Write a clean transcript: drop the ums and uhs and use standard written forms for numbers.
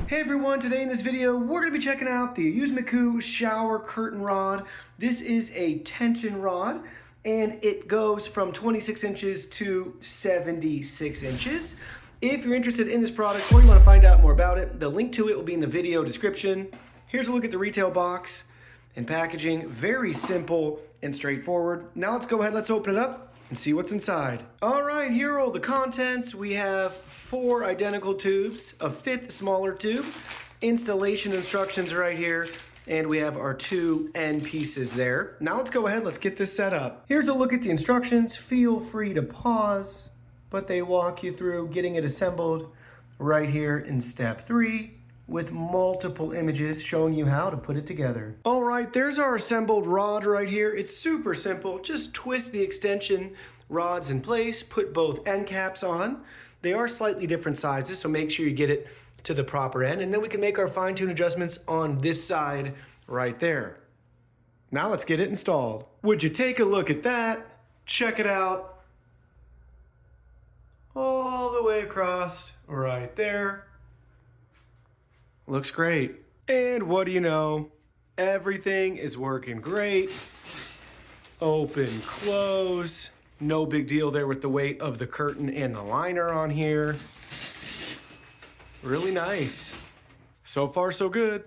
Hey everyone, today in this video we're going to be checking out the Ausemku Shower Curtain Rod. This is a tension rod and it goes from 26 inches to 76 inches. If you're interested in this product or you want to find out more about it, the link to it will be in the video description. Here's a look at the retail box and packaging. Very simple and straightforward. Now let's go ahead, let's open it up and see what's inside. All right, here are all the contents. We have 4 identical tubes, a 5th smaller tube, installation instructions right here, and we have our 2 end pieces there. Now let's go ahead, let's get this set up. Here's a look at the instructions. Feel free to pause, but they walk you through getting it assembled right here in step 3 with multiple images showing you how to put it together. All right, there's our assembled rod right here. It's super simple. Just twist the extension rods in place, put both end caps on. They are slightly different sizes, so make sure you get it to the proper end, and then we can make our fine-tune adjustments on this side right there. Now let's get it installed. Would you take a look at that? Check it out. All the way across right there. Looks great. And what do you know? Everything is working great. Open, close. No big deal there with the weight of the curtain and the liner on here. Really nice. So far, so good.